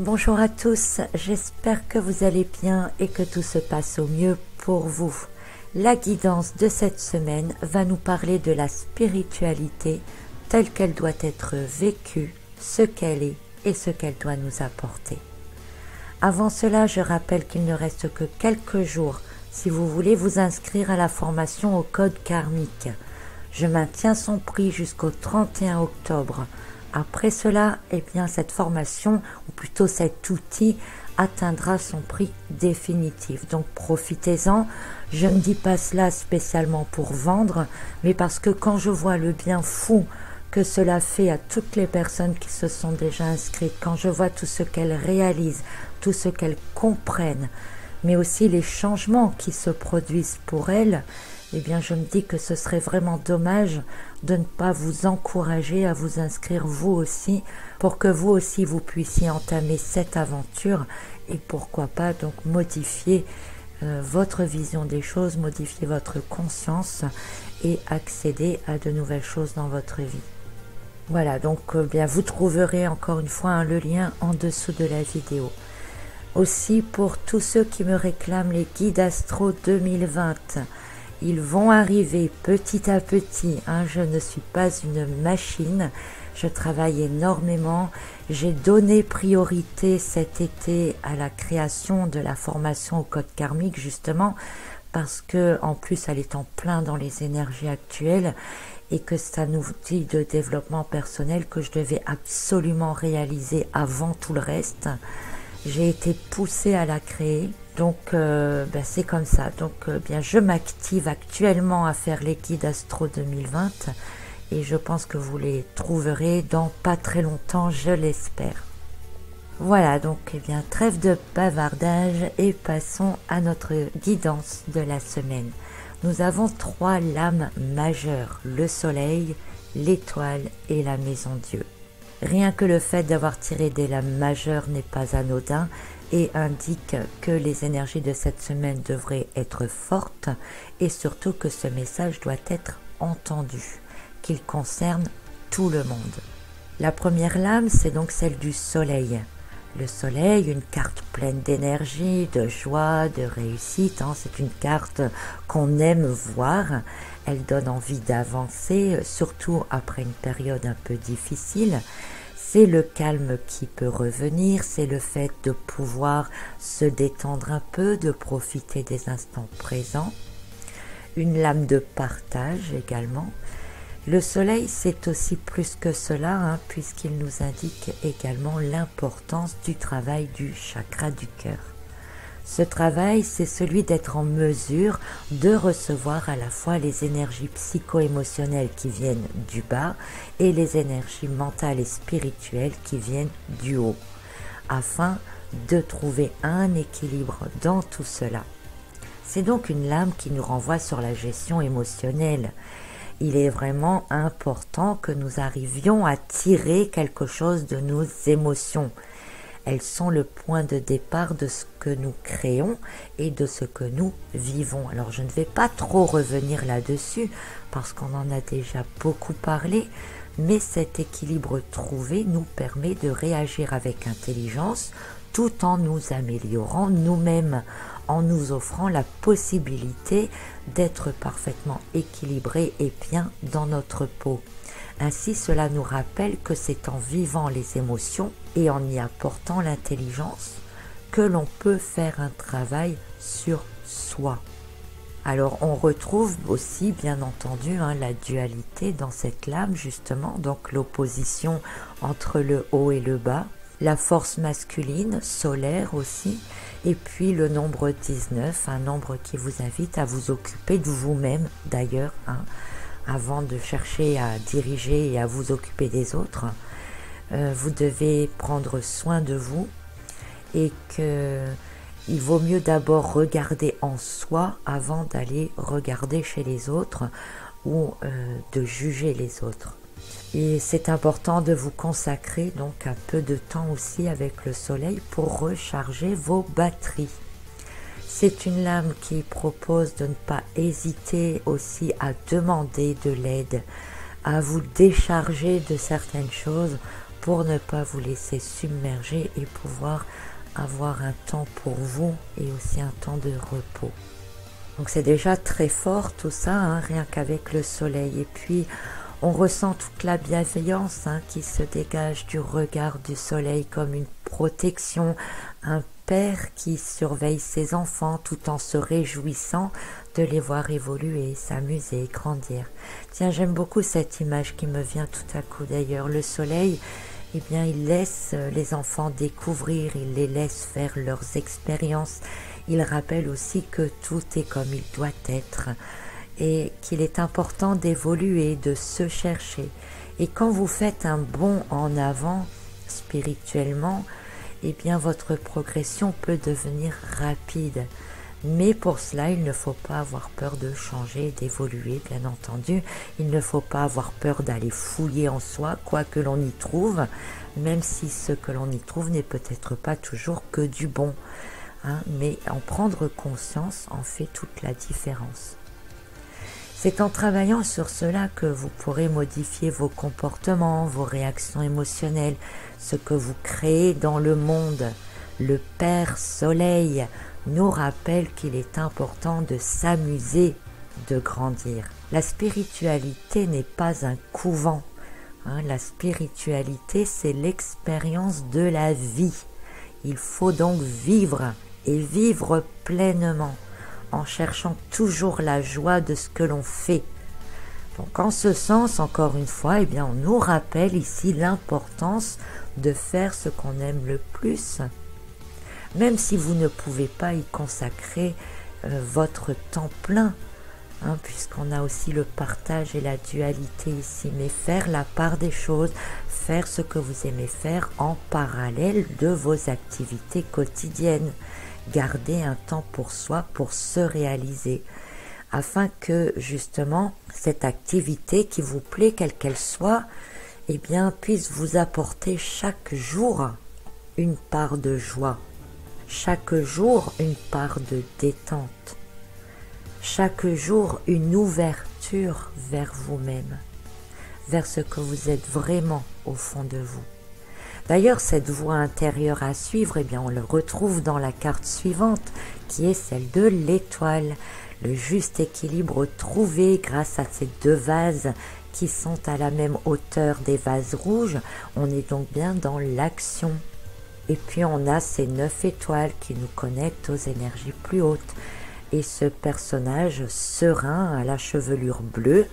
Bonjour à tous, j'espère que vous allez bien et que tout se passe au mieux pour vous. La guidance de cette semaine va nous parler de la spiritualité telle qu'elle doit être vécue, ce qu'elle est et ce qu'elle doit nous apporter. Avant cela, je rappelle qu'il ne reste que quelques jours si vous voulez vous inscrire à la formation au code karmique. Je maintiens son prix jusqu'au 31 octobre. Après cela, cette formation, ou plutôt cet outil, atteindra son prix définitif. Donc profitez-en. Je ne dis pas cela spécialement pour vendre, mais parce que quand je vois le bien fou que cela fait à toutes les personnes qui se sont déjà inscrites, quand je vois tout ce qu'elles réalisent, tout ce qu'elles comprennent, mais aussi les changements qui se produisent pour elles, je me dis que ce serait vraiment dommage de ne pas vous encourager à vous inscrire vous aussi, pour que vous aussi vous puissiez entamer cette aventure et pourquoi pas donc modifier votre vision des choses, modifier votre conscience et accéder à de nouvelles choses dans votre vie. Voilà, donc vous trouverez encore une fois le lien en dessous de la vidéo. Aussi pour tous ceux qui me réclament les guides astro 2020, ils vont arriver petit à petit, je ne suis pas une machine, je travaille énormément, j'ai donné priorité cet été à la création de la formation au code karmique justement parce que en plus elle est en plein dans les énergies actuelles et que c'est un outil de développement personnel que je devais absolument réaliser avant tout le reste. J'ai été poussée à la créer. Donc c'est comme ça. Donc je m'active actuellement à faire les guides Astro 2020 et je pense que vous les trouverez dans pas très longtemps, je l'espère. Voilà, donc trêve de bavardage et passons à notre guidance de la semaine. Nous avons 3 lames majeures, le soleil, l'étoile et la maison Dieu. Rien que le fait d'avoir tiré des lames majeures n'est pas anodin et indique que les énergies de cette semaine devraient être fortes et surtout que ce message doit être entendu, qu'il concerne tout le monde. La première lame, c'est donc celle du soleil. Le soleil, une carte pleine d'énergie, de joie, de réussite, c'est une carte qu'on aime voir. Elle donne envie d'avancer, surtout après une période un peu difficile. C'est le calme qui peut revenir, c'est le fait de pouvoir se détendre un peu, de profiter des instants présents. Une lame de partage également. Le soleil, c'est aussi plus que cela, puisqu'il nous indique également l'importance du travail du chakra du cœur. Ce travail, c'est celui d'être en mesure de recevoir à la fois les énergies psycho-émotionnelles qui viennent du bas et les énergies mentales et spirituelles qui viennent du haut, afin de trouver un équilibre dans tout cela. C'est donc une lame qui nous renvoie sur la gestion émotionnelle. Il est vraiment important que nous arrivions à tirer quelque chose de nos émotions. Elles sont le point de départ de ce que nous créons et de ce que nous vivons. Alors je ne vais pas trop revenir là-dessus parce qu'on en a déjà beaucoup parlé, mais cet équilibre trouvé nous permet de réagir avec intelligence tout en nous améliorant nous-mêmes, en nous offrant la possibilité d'être parfaitement équilibrés et bien dans notre peau. Ainsi, cela nous rappelle que c'est en vivant les émotions et en y apportant l'intelligence que l'on peut faire un travail sur soi. Alors, on retrouve aussi, bien entendu, la dualité dans cette lame, justement, donc l'opposition entre le haut et le bas, la force masculine, solaire aussi, et puis le nombre 19, un nombre qui vous invite à vous occuper de vous-même, d'ailleurs, avant de chercher à diriger et à vous occuper des autres. Vous devez prendre soin de vous et qu'il vaut mieux d'abord regarder en soi avant d'aller regarder chez les autres ou de juger les autres. Et c'est important de vous consacrer donc un peu de temps aussi avec le soleil pour recharger vos batteries. C'est une lame qui propose de ne pas hésiter aussi à demander de l'aide, à vous décharger de certaines choses pour ne pas vous laisser submerger et pouvoir avoir un temps pour vous et aussi un temps de repos. Donc c'est déjà très fort tout ça, hein, rien qu'avec le soleil. Et puis on ressent toute la bienveillance qui se dégage du regard du soleil comme une protection, un père qui surveille ses enfants tout en se réjouissant de les voir évoluer, s'amuser, grandir. Tiens, j'aime beaucoup cette image qui me vient tout à coup d'ailleurs. Le soleil, eh bien, il laisse les enfants découvrir, il les laisse faire leurs expériences. Il rappelle aussi que tout est comme il doit être et qu'il est important d'évoluer, de se chercher. Et quand vous faites un bond en avant spirituellement, eh bien votre progression peut devenir rapide. Mais pour cela, il ne faut pas avoir peur de changer, d'évoluer, bien entendu. Il ne faut pas avoir peur d'aller fouiller en soi, quoi que l'on y trouve, même si ce que l'on y trouve n'est peut-être pas toujours que du bon. Mais en prendre conscience en fait toute la différence. C'est en travaillant sur cela que vous pourrez modifier vos comportements, vos réactions émotionnelles, ce que vous créez dans le monde. Le Père Soleil nous rappelle qu'il est important de s'amuser, de grandir. La spiritualité n'est pas un couvent. La spiritualité, c'est l'expérience de la vie. Il faut donc vivre et vivre pleinement, en cherchant toujours la joie de ce que l'on fait. Donc en ce sens, encore une fois, eh bien, on nous rappelle ici l'importance de faire ce qu'on aime le plus, même si vous ne pouvez pas y consacrer votre temps plein, puisqu'on a aussi le partage et la dualité ici, mais faire la part des choses, faire ce que vous aimez faire en parallèle de vos activités quotidiennes. Garder un temps pour soi, pour se réaliser, afin que justement cette activité qui vous plaît, quelle qu'elle soit, eh bien, puisse vous apporter chaque jour une part de joie, chaque jour une part de détente, chaque jour une ouverture vers vous-même, vers ce que vous êtes vraiment au fond de vous. D'ailleurs, cette voie intérieure à suivre, eh bien, on le retrouve dans la carte suivante, qui est celle de l'étoile. Le juste équilibre trouvé grâce à ces deux vases qui sont à la même hauteur des vases rouges. On est donc bien dans l'action. Et puis, on a ces 9 étoiles qui nous connectent aux énergies plus hautes. Et ce personnage serein à la chevelure bleue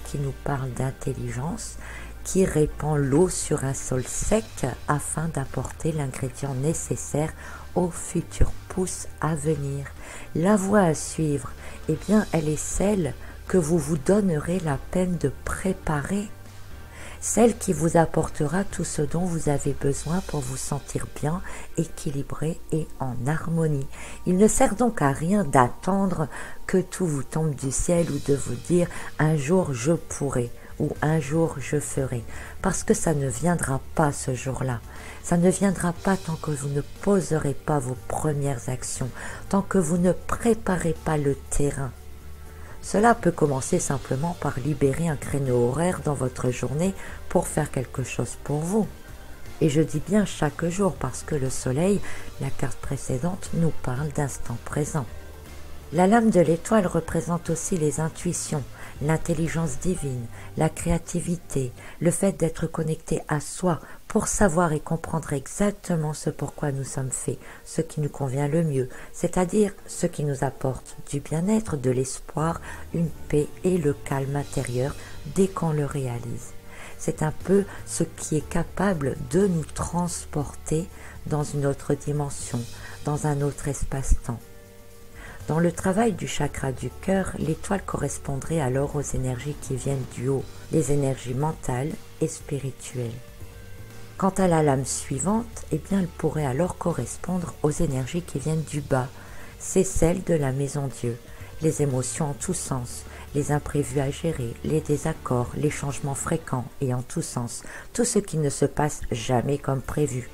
qui nous parle d'intelligence, qui répand l'eau sur un sol sec afin d'apporter l'ingrédient nécessaire aux futures pousses à venir. La voie à suivre, eh bien, elle est celle que vous vous donnerez la peine de préparer, celle qui vous apportera tout ce dont vous avez besoin pour vous sentir bien, équilibré et en harmonie. Il ne sert donc à rien d'attendre que tout vous tombe du ciel ou de vous dire « un jour je pourrai ». Ou un jour je ferai, parce que ça ne viendra pas ce jour-là. Ça ne viendra pas tant que vous ne poserez pas vos premières actions, tant que vous ne préparez pas le terrain. Cela peut commencer simplement par libérer un créneau horaire dans votre journée pour faire quelque chose pour vous. Et je dis bien chaque jour parce que le soleil, la carte précédente, nous parle d'instant présent. La lame de l'étoile représente aussi les intuitions, l'intelligence divine, la créativité, le fait d'être connecté à soi pour savoir et comprendre exactement ce pourquoi nous sommes faits, ce qui nous convient le mieux, c'est-à-dire ce qui nous apporte du bien-être, de l'espoir, une paix et le calme intérieur dès qu'on le réalise. C'est un peu ce qui est capable de nous transporter dans une autre dimension, dans un autre espace-temps. Dans le travail du chakra du cœur, l'étoile correspondrait alors aux énergies qui viennent du haut, les énergies mentales et spirituelles. Quant à la lame suivante, eh bien, elle pourrait alors correspondre aux énergies qui viennent du bas. C'est celle de la maison Dieu, les émotions en tous sens, les imprévus à gérer, les désaccords, les changements fréquents et en tous sens, tout ce qui ne se passe jamais comme prévu.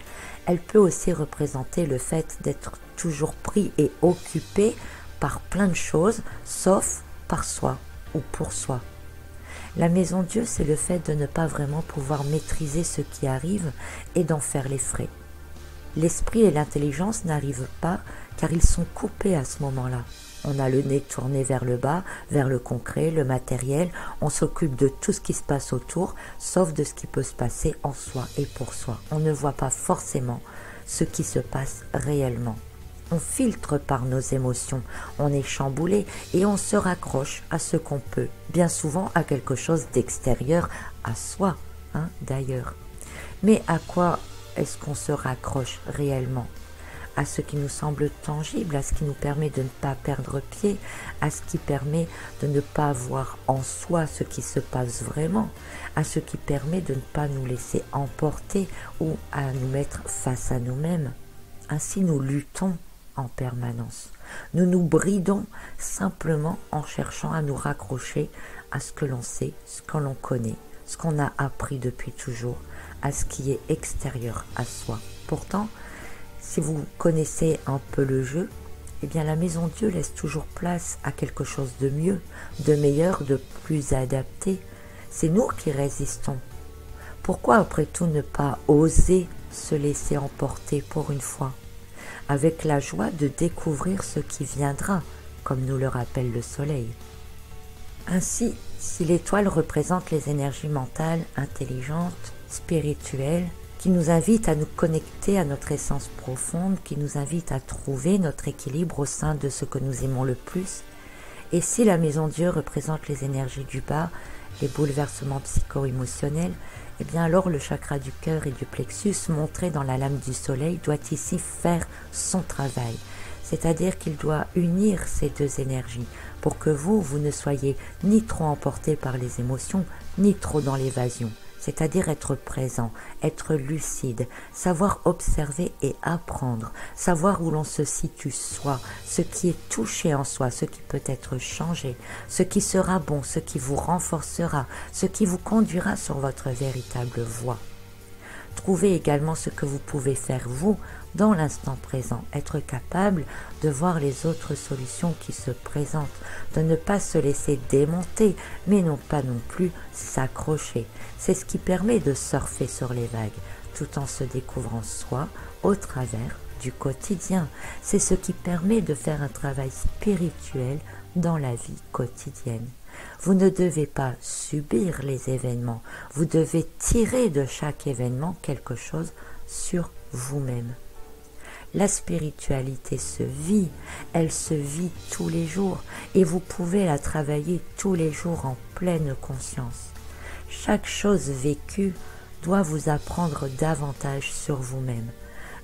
Elle peut aussi représenter le fait d'être toujours pris et occupé par plein de choses, sauf par soi ou pour soi. La maison Dieu, c'est le fait de ne pas vraiment pouvoir maîtriser ce qui arrive et d'en faire les frais. L'esprit et l'intelligence n'arrivent pas car ils sont coupés à ce moment-là. On a le nez tourné vers le bas, vers le concret, le matériel, on s'occupe de tout ce qui se passe autour, sauf de ce qui peut se passer en soi et pour soi. On ne voit pas forcément ce qui se passe réellement. On filtre par nos émotions, on est chamboulé et on se raccroche à ce qu'on peut, bien souvent à quelque chose d'extérieur à soi, d'ailleurs. Mais à quoi est-ce qu'on se raccroche réellement ? À ce qui nous semble tangible, à ce qui nous permet de ne pas perdre pied, à ce qui permet de ne pas voir en soi ce qui se passe vraiment, à ce qui permet de ne pas nous laisser emporter ou à nous mettre face à nous-mêmes. Ainsi nous luttons en permanence. Nous nous bridons simplement en cherchant à nous raccrocher à ce que l'on sait, ce que l'on connaît, ce qu'on a appris depuis toujours, à ce qui est extérieur à soi. Pourtant, si vous connaissez un peu le jeu, eh bien la maison Dieu laisse toujours place à quelque chose de mieux, de meilleur, de plus adapté. C'est nous qui résistons. Pourquoi après tout ne pas oser se laisser emporter pour une fois, avec la joie de découvrir ce qui viendra, comme nous le rappelle le soleil. Ainsi, si l'étoile représente les énergies mentales, intelligentes, spirituelles, qui nous invite à nous connecter à notre essence profonde, qui nous invite à trouver notre équilibre au sein de ce que nous aimons le plus. Et si la maison Dieu représente les énergies du bas, les bouleversements psycho-émotionnels, eh bien alors le chakra du cœur et du plexus, montré dans la lame du soleil, doit ici faire son travail. C'est-à-dire qu'il doit unir ces deux énergies pour que vous ne soyez ni trop emporté par les émotions, ni trop dans l'évasion. C'est-à-dire être présent, être lucide, savoir observer et apprendre, savoir où l'on se situe soi, ce qui est touché en soi, ce qui peut être changé, ce qui sera bon, ce qui vous renforcera, ce qui vous conduira sur votre véritable voie. Trouvez également ce que vous pouvez faire vous dans l'instant présent, être capable de voir les autres solutions qui se présentent, de ne pas se laisser démonter, mais non pas non plus s'accrocher. C'est ce qui permet de surfer sur les vagues, tout en se découvrant soi au travers du quotidien. C'est ce qui permet de faire un travail spirituel dans la vie quotidienne. Vous ne devez pas subir les événements, vous devez tirer de chaque événement quelque chose sur vous-même. La spiritualité se vit, elle se vit tous les jours et vous pouvez la travailler tous les jours en pleine conscience. Chaque chose vécue doit vous apprendre davantage sur vous-même,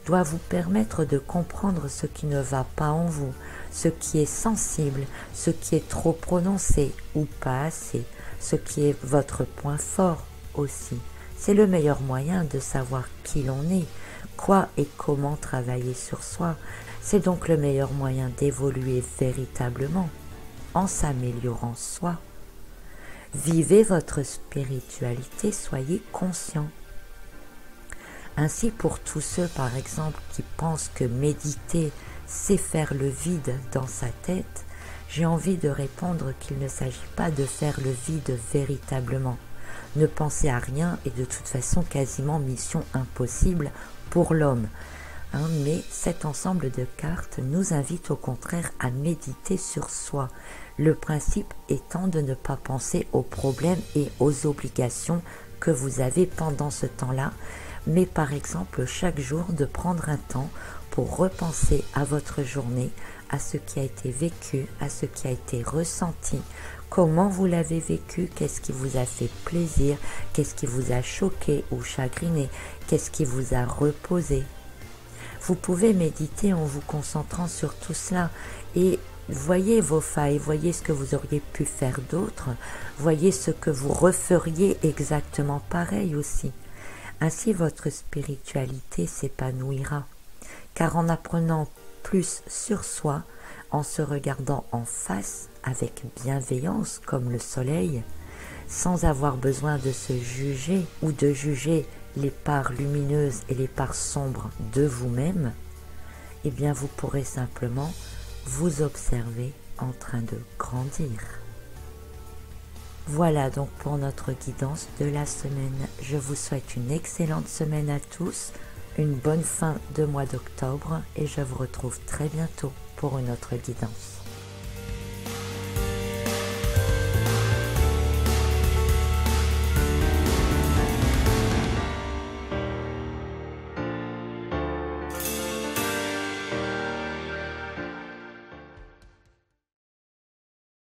doit vous permettre de comprendre ce qui ne va pas en vous, ce qui est sensible, ce qui est trop prononcé ou pas assez, ce qui est votre point fort aussi. C'est le meilleur moyen de savoir qui l'on est, quoi et comment travailler sur soi. C'est donc le meilleur moyen d'évoluer véritablement, en s'améliorant soi. Vivez votre spiritualité, soyez conscient. Ainsi, pour tous ceux, par exemple, qui pensent que méditer, c'est faire le vide dans sa tête, j'ai envie de répondre qu'il ne s'agit pas de faire le vide véritablement. Ne pensez à rien est de toute façon quasiment mission impossible pour l'homme. Mais cet ensemble de cartes nous invite au contraire à méditer sur soi. Le principe étant de ne pas penser aux problèmes et aux obligations que vous avez pendant ce temps-là, mais par exemple chaque jour de prendre un temps pour repenser à votre journée, à ce qui a été vécu, à ce qui a été ressenti, comment vous l'avez vécu, qu'est-ce qui vous a fait plaisir, qu'est-ce qui vous a choqué ou chagriné, qu'est-ce qui vous a reposé. Vous pouvez méditer en vous concentrant sur tout cela et voyez vos failles, voyez ce que vous auriez pu faire d'autre, voyez ce que vous referiez exactement pareil aussi. Ainsi votre spiritualité s'épanouira, car en apprenant plus sur soi, en se regardant en face avec bienveillance comme le soleil, sans avoir besoin de se juger ou de juger les parts lumineuses et les parts sombres de vous-même, eh bien vous pourrez simplement vous observer en train de grandir. Voilà donc pour notre guidance de la semaine. Je vous souhaite une excellente semaine à tous, une bonne fin de mois d'octobre et je vous retrouve très bientôt pour une autre guidance.